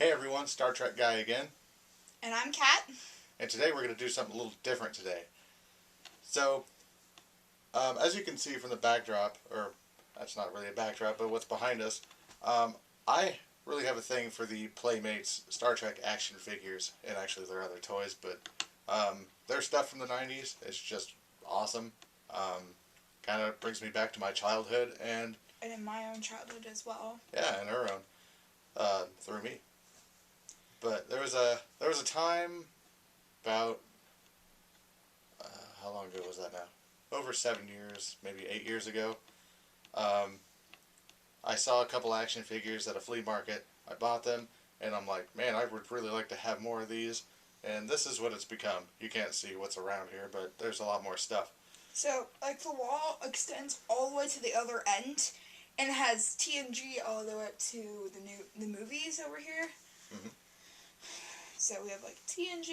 Hey everyone, Star Trek guy again. And I'm Kat. And today we're going to do something a little different today. So, as you can see from the backdrop, or that's not really a backdrop, but what's behind us, I really have a thing for the Playmates Star Trek action figures, and actually there are other toys, but their stuff from the 90s is just awesome. Kind of brings me back to my childhood, and in my own childhood as well. yeah, and her own, through me. But there was a time about how long ago was that now? Over 7 years, maybe 8 years ago. Um, I saw a couple action figures at a flea market. I bought them, and I'm like, man, I would really like to have more of these. And this is what it's become. You can't see what's around here, but there's a lot more stuff. So, like, the wall extends all the way to the other end, and has TNG all the way up to the movies over here. Mm-hmm. So we have like TNG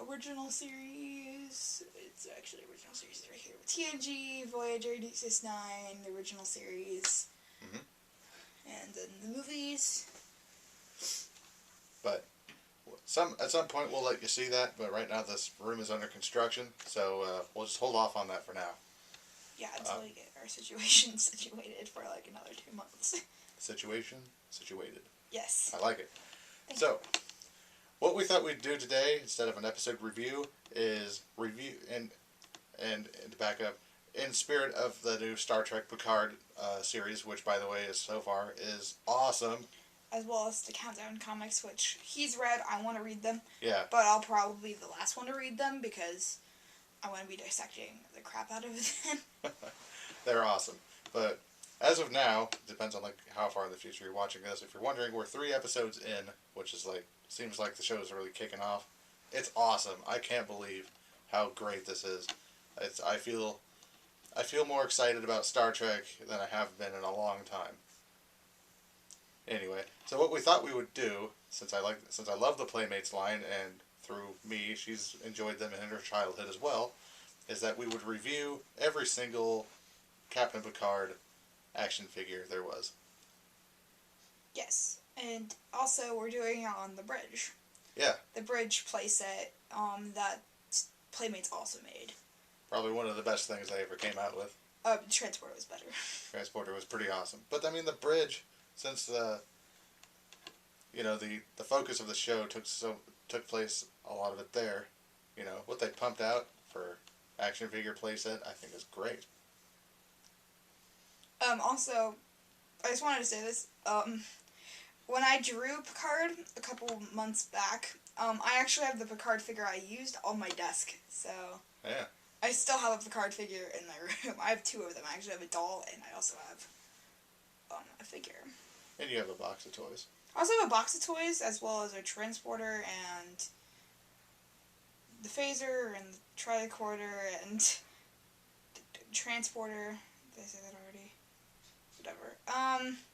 original series. It's actually original series right here. TNG, Voyager, Deep Space Nine, the original series, Mm-hmm. and then the movies. But at some point we'll let you see that. But right now this room is under construction, so we'll just hold off on that for now. Yeah, until we get our situation situated for like another 2 months. Situated. Yes. I like it. So, what we thought we'd do today, instead of an episode review, is review and to back up, in spirit of the new Star Trek Picard series, which by the way is so far is awesome. As well as the Countdown comics, which he's read. I want to read them. Yeah. But I'll probably be the last one to read them because I want to be dissecting the crap out of them. They're awesome. But as of now, depends on like how far in the future you're watching this. If you're wondering, we're 3 episodes in, which is like seems like the show is really kicking off. It's awesome. I can't believe how great this is. I feel more excited about Star Trek than I have been in a long time. Anyway, so what we thought we would do, since I love the Playmates line, and through me, she's enjoyed them in her childhood as well, is that we would review every single Captain Picard action figure there was. Yes, and also we're doing it on the bridge. Yeah. The bridge playset that Playmates also made. Probably one of the best things they ever came out with. Transporter was better. Transporter was pretty awesome. But I mean the bridge, since the focus of the show took place a lot of it there, what they pumped out for action figure playset I think is great. Also, I just wanted to say this. When I drew Picard a couple months back, I actually have the Picard figure I used on my desk. So Yeah. I still have a Picard figure in my room. I have 2 of them. I actually have a doll, and I also have a figure. And you have a box of toys. I also have a box of toys, as well as a transporter, and the phaser, and the tricorder, and the transporter. Did I say that already? Whatever.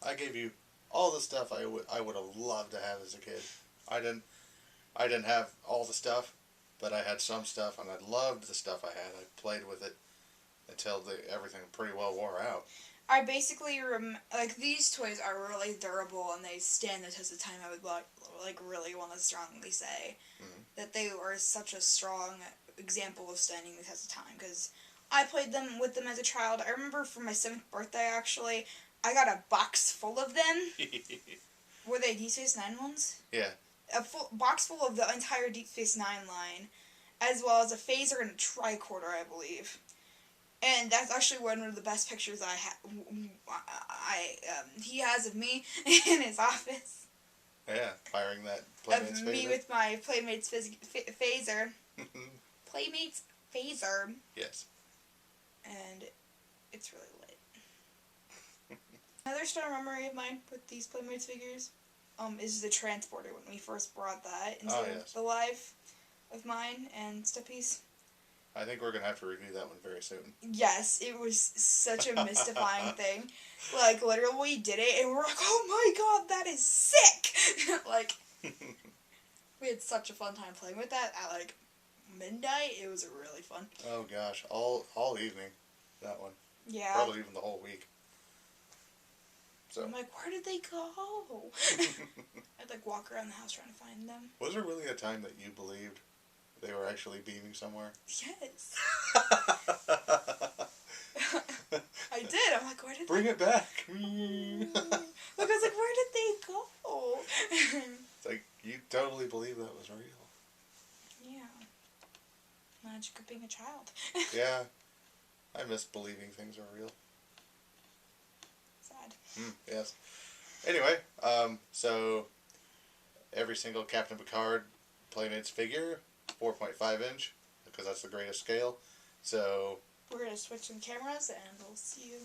I gave you all the stuff I would have loved to have as a kid. I didn't have all the stuff, but I had some stuff, and I loved the stuff I had. I played with it until everything pretty well wore out. I basically like these toys are really durable and they stand the test of time. I would really want to strongly say that they are such a strong example of standing the test of time, because I played with them as a child. I remember for my 7th birthday, actually, I got a box full of them. Were they Deep Space Nine ones? Yeah. A full box full of the entire Deep Space Nine line, as well as a phaser and a tricorder, I believe. And that's actually one of the best pictures he has of me in his office. Yeah, firing that Playmates of me phaser. with my Playmates phaser. Playmates phaser. Yes. And it's really lit. Another strong memory of mine with these Playmates figures is the transporter, when we first brought that into the life of mine and Steppies. I think we're going to have to review that one very soon. Yes, it was such a mystifying thing. Like, literally, we did it, and we're like, oh my god, that is sick! Like, we had such a fun time playing with that at, like, midnight. It was really fun. Oh gosh, all evening, that one. Yeah. Probably even the whole week. So I'm like, where did they go? I'd like walk around the house trying to find them. Was there really a time that you believed they were actually beaming somewhere? Yes. I did. I'm like, where did Bring they it back. Look, I was like, where did they go? It's like, you totally believe that was real. Yeah. Magic of being a child. Yeah. I miss believing things are real. Sad. Yes. Anyway, so every single Captain Picard Playmates figure, 4.5 inch, because that's the greatest scale. So we're going to switch some cameras and we'll see you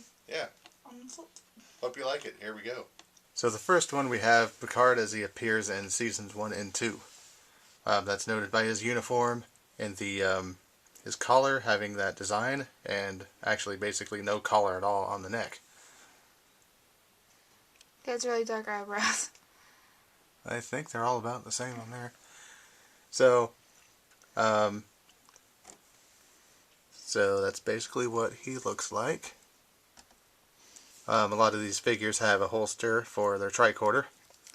on the flip. Hope you like it. Here we go. So the first one we have Picard as he appears in seasons 1 and 2. That's noted by his uniform and the his collar having that design, and actually basically no collar at all on the neck. He has really dark eyebrows. I think they're all about the same on there. So, so that's basically what he looks like. A lot of these figures have a holster for their tricorder,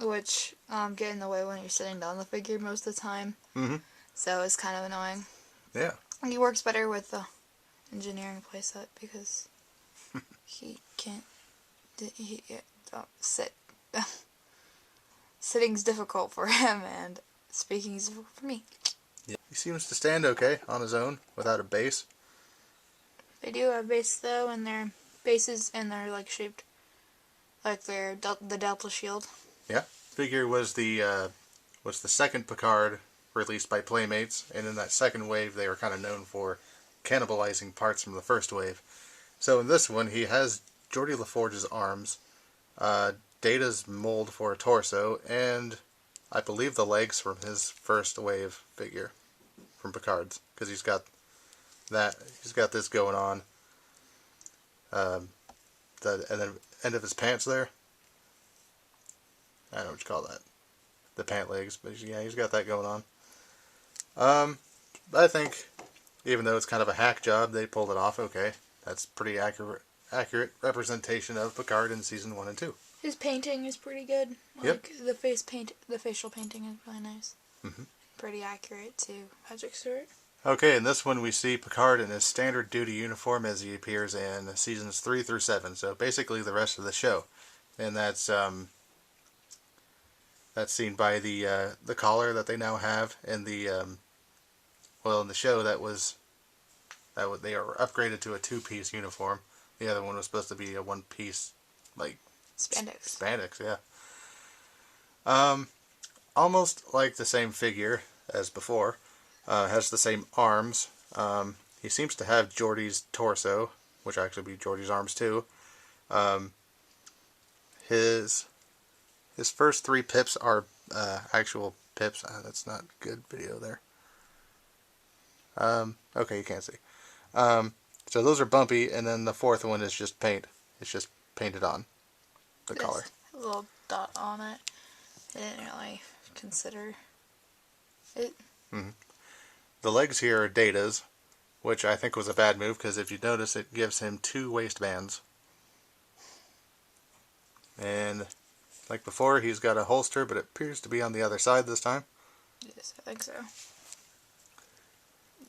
which get in the way when you're sitting down the figure most of the time. So it's kind of annoying. Yeah. He works better with the engineering playset because he can't sit. Sitting's difficult for him, and speaking's difficult for me. Yeah. He seems to stand okay on his own without a base. They do have bases though, and their bases and they're like shaped like they're the Delta Shield. Yeah. Figure was the second Picard released by Playmates, and in that second wave they were kind of known for cannibalizing parts from the first wave. So in this one he has Geordi LaForge's arms, Data's mold for a torso, and I believe the legs from his first wave figure from Picard's, because he's got this going on. And then end of his pants there. I don't know what you call that. The pant legs, but yeah, he's got that going on. I think, even though it's kind of a hack job, they pulled it off okay. That's pretty accurate representation of Picard in season 1 and 2. His painting is pretty good. Like the facial painting is really nice. Pretty accurate to Magic Stewart. Okay, in this one we see Picard in his standard duty uniform as he appears in seasons 3 through 7. So basically the rest of the show, and that's seen by the collar that they now have, and the in the show they are upgraded to a 2-piece uniform. The other one was supposed to be a 1-piece, like spandex, yeah. Almost like the same figure as before. Has the same arms. He seems to have Geordi's torso, which actually be Geordi's arms too. His first 3 pips are actual pips. That's not good video there. Okay, you can't see. So those are bumpy, and then the 4th one is just paint. It's just painted on the collar. A little dot on it. I didn't really consider it. The legs here are Data's, which I think was a bad move, because if you notice, it gives him 2 waistbands. And like before, he's got a holster, but it appears to be on the other side this time. Yes, I think so.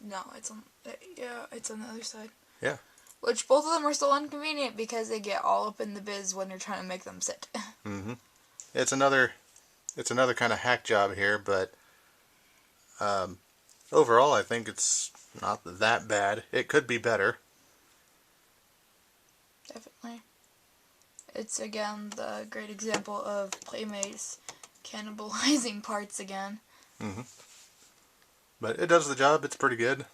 No, it's on the other side. Yeah. Which both of them are still inconvenient because they get all up in the biz when you're trying to make them sit. It's another kind of hack job here, but overall I think it's not that bad. It could be better. Definitely. It's again the great example of Playmates cannibalizing parts again. But it does the job. It's pretty good.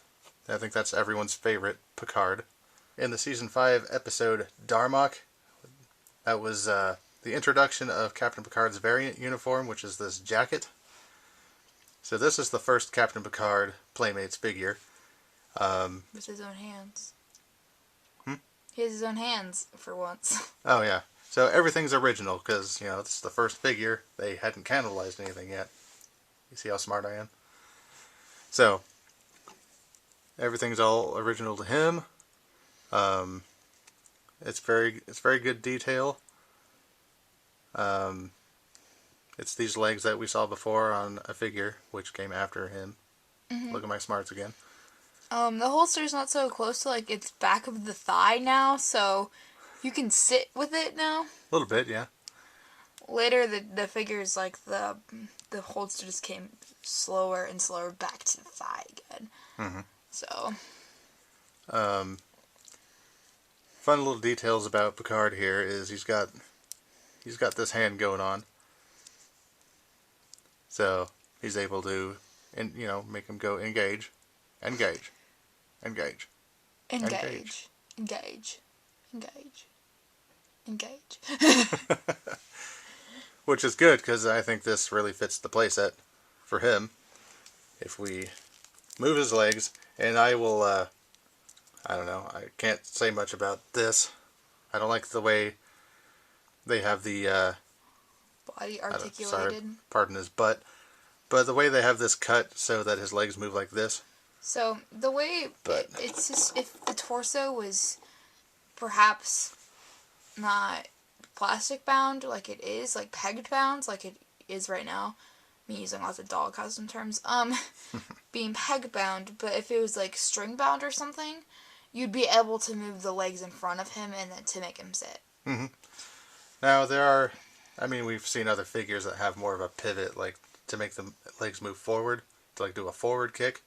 I think that's everyone's favorite Picard. In the season 5 episode Darmok, that was the introduction of Captain Picard's variant uniform, which is this jacket. So this is the first Captain Picard Playmates figure. With his own hands. He has his own hands for once. Oh yeah. So everything's original because, this is the first figure. They hadn't cannibalized anything yet. You see how smart I am? So everything's all original to him. It's very good detail. It's these legs that we saw before on a figure, which came after him. Look at my smarts again. The holster's not so close to, like, its back of the thigh now, so you can sit with it now. A little bit, yeah. Later, the figures, like, the holster just came slower and slower back to the thigh again. So. Fun little details about Picard here is he's got this hand going on. So he's able to, make him go engage, engage, engage, Engage. Engage. Engage. Engage. Which is good, because I think this really fits the playset for him. If we move his legs, and I will, I don't know, I can't say much about this. I don't like the way they have the, Body articulated. Sorry, pardon his butt. But the way they have this cut so that his legs move like this. So, the way, it's just, if the torso was perhaps not plastic bound like it is, like pegged bound like it is right now, me using lots of dog costume terms, being peg bound, but if it was like string bound or something, you'd be able to move the legs in front of him and then to make him sit. Now we've seen other figures that have more of a pivot, like to make the legs move forward, to like do a forward kick.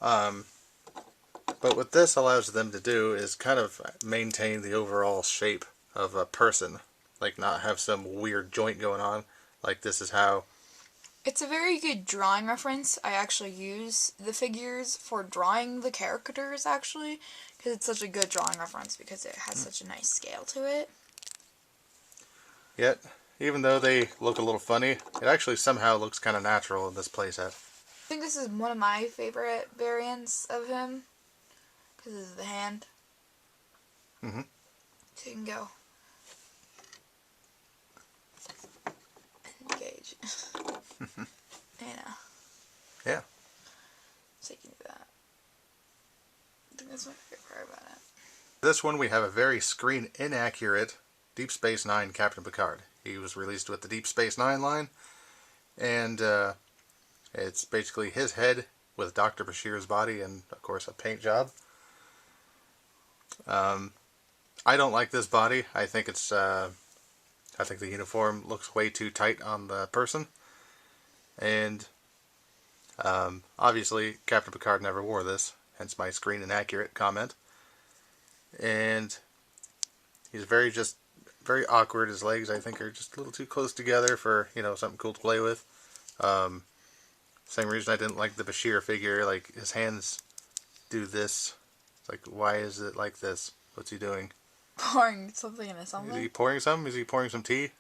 But what this allows them to do is kind of maintain the overall shape of a person, like not have some weird joint going on. Like this is how. It's a very good drawing reference. I actually use the figures for drawing the characters, actually, because it's such a good drawing reference because it has such a nice scale to it. Yet, even though they look a little funny, it actually somehow looks kind of natural in this playset. I think this is one of my favorite variants of him, because of the hand. So you can go. Engage. Yeah. So you can do that. I think that's my favorite part about it. This one we have a very screen inaccurate Deep Space Nine Captain Picard. He was released with the Deep Space Nine line, and it's basically his head with Dr. Bashir's body and, of course, a paint job. I don't like this body. I think I think the uniform looks way too tight on the person, and obviously Captain Picard never wore this, hence my screen inaccurate comment. And he's very awkward. His legs, I think, are just a little too close together for, something cool to play with. Same reason I didn't like the Bashir figure. Like, his hands do this. It's like, why is it like this? What's he doing? Pouring something into something? Is he pouring some? Is he pouring some tea?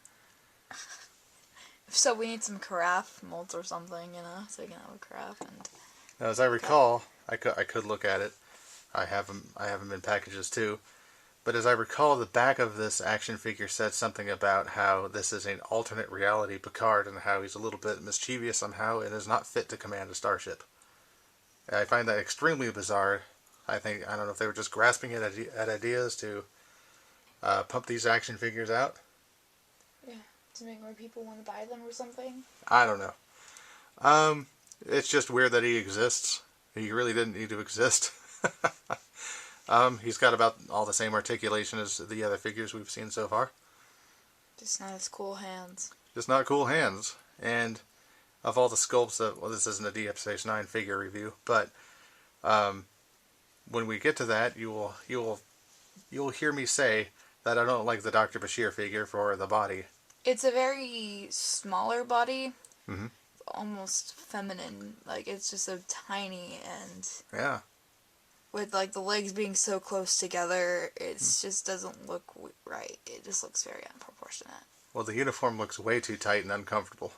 If so, we need some carafe molds or something, so you can have a carafe. And now, as I recall, I could look at it. I have them in packages too. But as I recall, the back of this action figure said something about how this is an alternate reality Picard and how he's a little bit mischievous somehow and is not fit to command a starship. I find that extremely bizarre. I don't know if they were just grasping at ideas to pump these action figures out. Yeah, to make more people want to buy them or something. I don't know. It's just weird that he exists. He really didn't need to exist. He's got about all the same articulation as the other figures we've seen so far. Just not as cool hands. Just not cool hands. And of all the sculpts this isn't a Deep Space Nine figure review, but when we get to that, you will hear me say that I don't like the Dr. Bashir figure for the body. It's a very smaller body. Almost feminine. Like, it's just so tiny, and yeah, with like the legs being so close together, it just doesn't look right. It just looks very unproportionate. Well, the uniform looks way too tight and uncomfortable.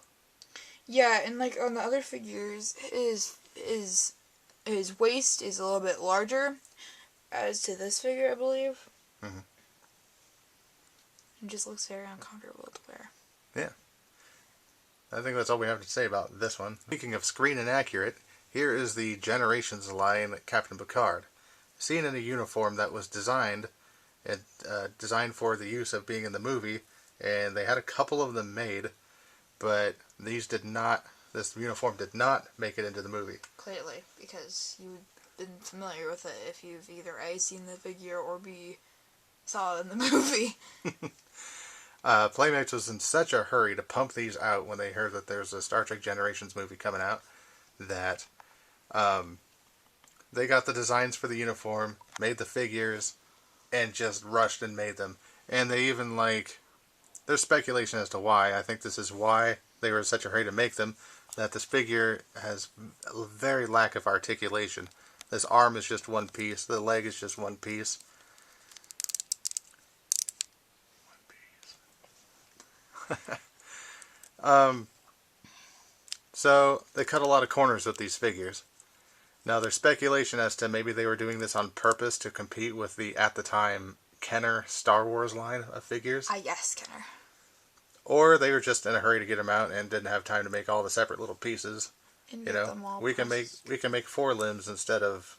Yeah, and like on the other figures, his waist is a little bit larger, as to this figure, I believe. It just looks very uncomfortable to wear. Yeah. I think that's all we have to say about this one. Speaking of screen inaccurate, here is the Generations line Captain Picard, seen in a uniform that was designed for the use of being in the movie, and they had a couple of them made, but these did not. This uniform did not make it into the movie. Clearly, because you've been familiar with it if you've either A, seen the figure, or B, saw it in the movie. Playmates was in such a hurry to pump these out when they heard that there's a Star Trek Generations movie coming out that they got the designs for the uniform, made the figures, and just rushed and made them. And they even, like, there's speculation as to why. I think this is why they were in such a hurry to make them, that this figure has a very lack of articulation. This arm is just one piece, the leg is just one piece. So they cut a lot of corners with these figures. Now there's speculation as to maybe they were doing this on purpose to compete with the, at the time, Kenner Star Wars line of figures. Yes, Kenner. Or they were just in a hurry to get them out and didn't have time to make all the separate little pieces. And you know, we can make 4 limbs instead of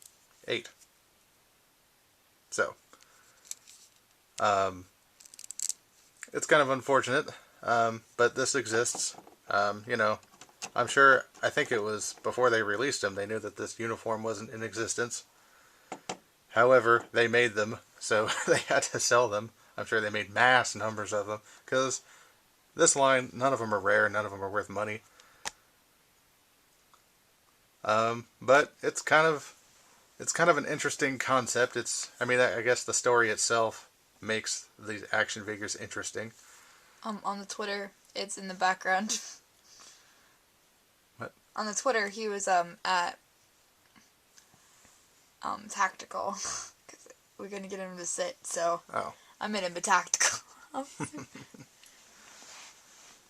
8. So, it's kind of unfortunate, but this exists. You know, I'm sure, I think it was before they released them, they knew that this uniform wasn't in existence. However, they made them, so they had to sell them. I'm sure they made mass numbers of them, because this line, none of them are rare, none of them are worth money. But it's kind of an interesting concept. I mean, I guess the story itself makes these action figures interesting. On the Twitter, it's in the background. What? On the Twitter, he was at tactical, because we're gonna get him to sit. So I made him a tactical.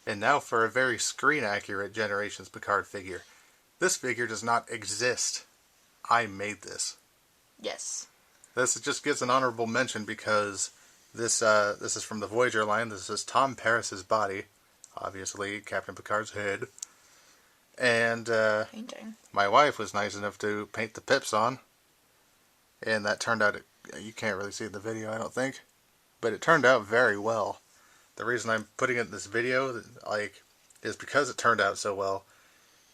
And now for a very screen-accurate Generations Picard figure. This figure does not exist. I made this. Yes. This just gets an honorable mention because this is from the Voyager line. This is Tom Paris's body. Obviously, Captain Picard's head. And Painting. My wife was nice enough to paint the pips on. And that turned out, you can't really see it in the video, I don't think. But it turned out very well. The reason I'm putting it in this video, is because it turned out so well.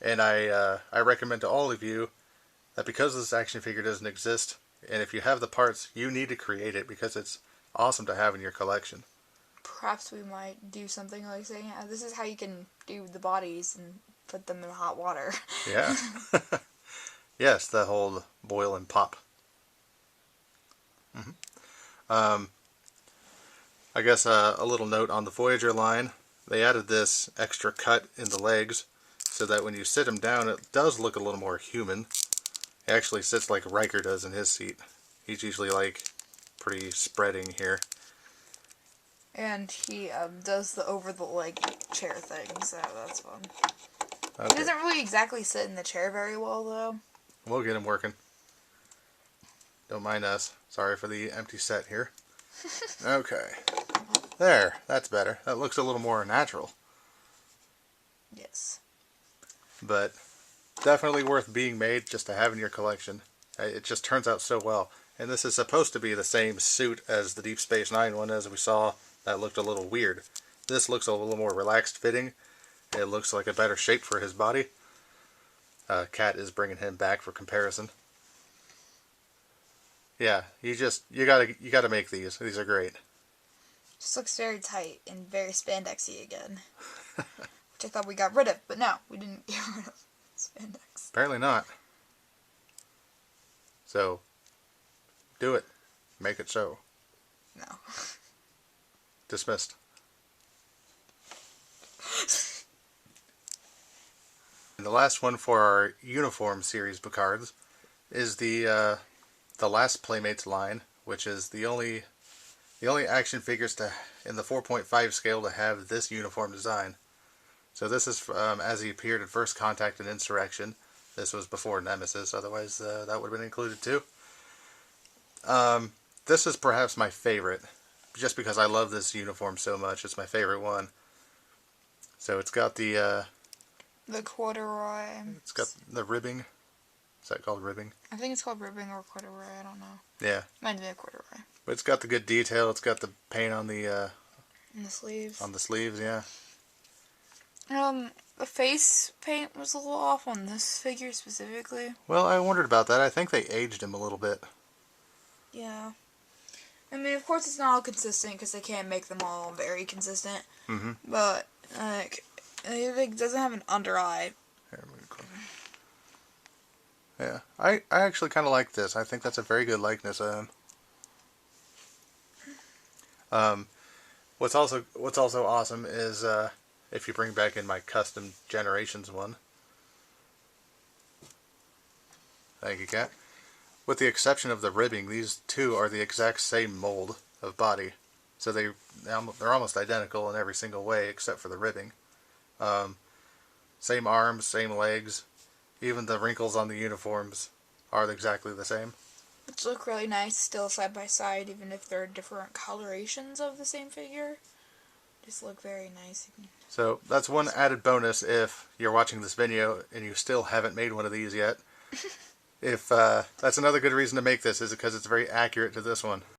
And I recommend to all of you that because this action figure doesn't exist, and if you have the parts, you need to create it because it's awesome to have in your collection. Perhaps we might do something like saying, this is how you can do the bodies and put them in hot water. Yeah. Yes, the whole boil and pop. I guess a little note on the Voyager line. They added this extra cut in the legs so that when you sit him down, it does look a little more human. He actually sits like Riker does in his seat. He's usually like pretty spreading here. And he does the over-the-leg chair thing, so that's fun. Okay. He doesn't really exactly sit in the chair very well, though. We'll get him working. Don't mind us. Sorry for the empty set here. Okay. There, that's better. That looks a little more natural. Yes. But definitely worth being made just to have in your collection. It just turns out so well. And this is supposed to be the same suit as the Deep Space Nine one, as we saw. That looked a little weird. This looks a little more relaxed fitting. It looks like a better shape for his body. Kat is bringing him back for comparison. Yeah, you gotta make these. These are great. Just looks very tight and very spandexy again. Which I thought we got rid of, but no, we didn't get rid of spandex. Apparently not. So, do it. Make it so. No. Dismissed. And the last one for our uniform series Picards is the last Playmates line, which is the only action figures in the 4.5 scale to have this uniform design. So this is as he appeared in First Contact and Insurrection. This was before Nemesis, otherwise that would have been included too. This is perhaps my favorite, just because I love this uniform so much. It's my favorite one. So it's got the corduroy. It's got the ribbing. Is that called ribbing? I think it's called ribbing or corduroy, I don't know. Yeah. Might be a corduroy. But it's got the good detail. It's got the paint on the In the sleeves. On the sleeves, yeah. The face paint was a little off on this figure specifically. Well, I wondered about that. I think they aged him a little bit. Yeah. I mean, of course it's not all consistent because they can't make them all very consistent. Mm-hmm. But, like, it doesn't have an under eye. Here, yeah, I actually kind of like this. I think that's a very good likeness of him. What's also awesome is if you bring back in my custom generations one. Thank you, Kat. With the exception of the ribbing, these two are the exact same mold of body. So they're almost identical in every single way except for the ribbing. Same arms, same legs. Even the wrinkles on the uniforms are exactly the same. Which look really nice still side by side, even if they're different colorations of the same figure. Just look very nice. So that's one added bonus if you're watching this video and you still haven't made one of these yet. If that's another good reason to make this is because it's very accurate to this one.